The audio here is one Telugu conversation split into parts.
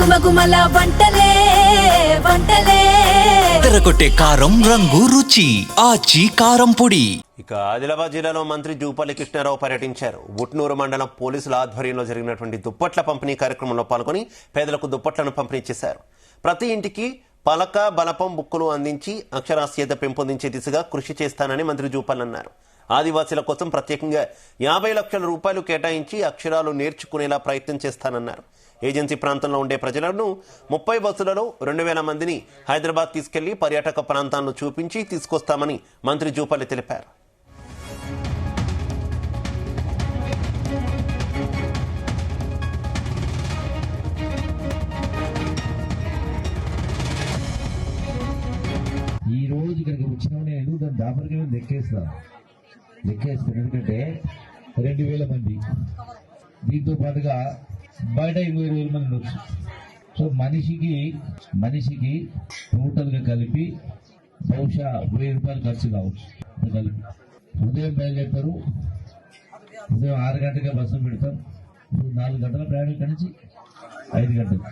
గుమగుమల వంటలే వంటలే తెరకొట్టే కారం రంగు రుచి ఆచి కారం పొడి. ఇక ఆదిలాబాద్ జిల్లాలో మంత్రి జూపల్లి కృష్ణారావు పర్యటించారు. ఉట్నూరు మండలం పోలీసుల ఆధ్వర్యంలో జరిగినటువంటి దుప్పట్ల పంపిణీ కార్యక్రమంలో పాల్గొని పేదలకు దుప్పట్లను పంపిణీ చేశారు. ప్రతి ఇంటికి పలక బలపం బుక్కులు అందించి అక్షరాస్యత పెంపొందించే దిశగా కృషి చేస్తానని మంత్రి జూపల్లి అన్నారు. ఆదివాసీల కోసం ప్రత్యేకంగా 50 లక్షల రూపాయలు కేటాయించి అక్షరాలు నేర్చుకునేలా ప్రయత్నం చేస్తానన్నారు. ఏజెన్సీ ప్రాంతంలో ఉండే ప్రజలను 30 బస్సులలో 2000 మందిని హైదరాబాద్ తీసుకెళ్లి పర్యాటక ప్రాంతాలను చూపించి తీసుకొస్తామని మంత్రి జూపల్లి తెలిపారు. ఈ రోజు ఇక్కడికి వచ్చిన నేను దాని దాపరిగా లెక్కేస్తాను. ఎందుకంటే 2000 మంది, దీంతో పాటుగా బయట 20,000 మంది ఉండొచ్చు. సో మనిషికి టోటల్గా కలిపి బహుశా 1000 రూపాయలు ఖర్చు కావచ్చు. కలిపి ఉదయం బయలుదేరుతారు, ఉదయం 6 గంటలకే బస్సు పెడతాం. 4 గంటల ప్రయాణం ఇక్కడి నుంచి 5 గంటలు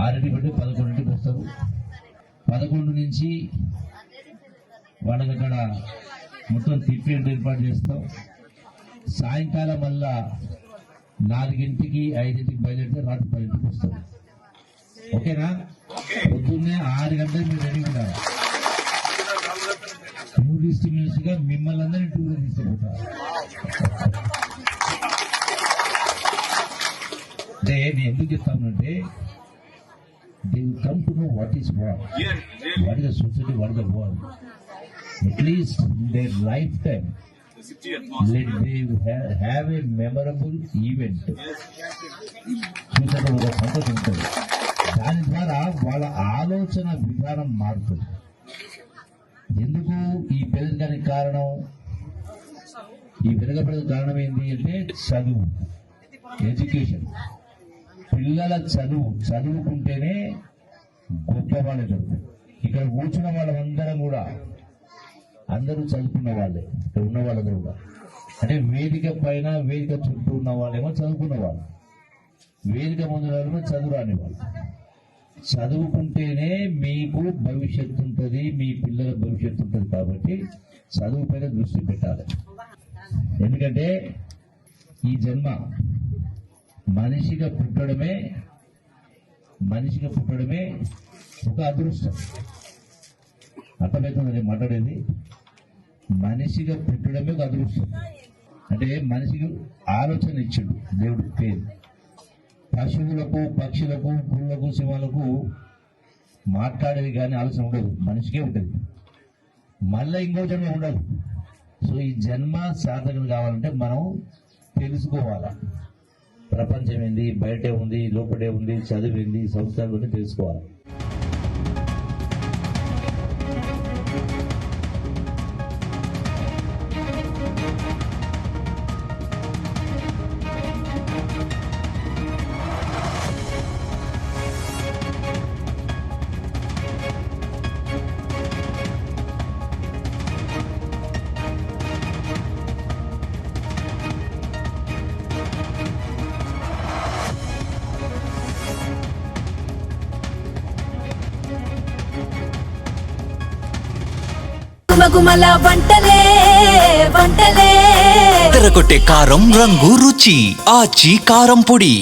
6 పెట్టి 11 వస్తారు. 11 నుంచి వాళ్ళకి అక్కడ మొత్తం తిప్పి ఏర్పాటు చేస్తాం. సాయంకాలం మళ్ళా 4కి 5కి బయలుదేరితే రాత్రి 10కి వస్తాం. ఓకేనా? పొద్దున్నే 6 గంటలకు మీరు రెడీ ఉండాలి. టూరిస్ట్ మినిస్టర్ గా మిమ్మల్ని అందరినీ టూర్ తీసుకుపోతారు. అంటే నేను ఎందుకు చెప్తానంటే they will come to know what is war, what is the society, what is the world. At least in their lifetime, let they have a memorable event. చూసేటప్పుడు ఒక సంతోషం ఉంటుంది. దాని ద్వారా వాళ్ళ ఆలోచన విధానం మారుతుంది. ఎందుకు ఈ పెరగడానికి కారణం? ఈ పెరగడానికి కారణం ఏంటి అంటే చదువు, ఎడ్యుకేషన్. పిల్లల చదువుకుంటేనే గొప్ప వాళ్ళే దొరుకుతారు. ఇక్కడ కూర్చున్న వాళ్ళందరం కూడా అందరూ చదువుకున్న వాళ్ళే. ఇక్కడ ఉన్న వాళ్ళందరూ కూడా అంటే వేదిక పైన వేదిక చుట్టూ ఉన్న వాళ్ళేమో చదువుకున్న వాళ్ళు, వేదిక ముందు వాళ్ళేమో చదువు రాని వాళ్ళు. చదువుకుంటేనే మీకు భవిష్యత్తు ఉంటుంది, మీ పిల్లల భవిష్యత్తు ఉంటుంది. కాబట్టి చదువు పైన దృష్టి పెట్టాలి. ఎందుకంటే ఈ జన్మ మనిషిగా పుట్టడమే ఒక అదృష్టం. అర్థమవుతుంది నేను మాట్లాడేది? మనిషిగా పుట్టడమే ఒక అదృష్టం. అంటే మనిషికి ఆలోచన ఇచ్చాడు దేవుడు పేరు. పశువులకు, పక్షులకు, పుళ్ళకు, సింహాలకు మాట్లాడేది కానీ ఆలోచన ఉండదు, మనిషికే ఉంటుంది. మళ్ళీ ఇంకో జన్మ ఉండదు. సో ఈ జన్మ సార్థకం కావాలంటే మనం తెలుసుకోవాలా. ప్రపంచం ఏంది, బయటే ఉంది, లోపటే ఉంది, చదివింది, సంస్కారం ఉంది, తెలుసుకోవాలి. గుమగుమల వంటలే వంటలే తెరకొట్టే కారం రంగు రుచి ఆచి కారం పొడి.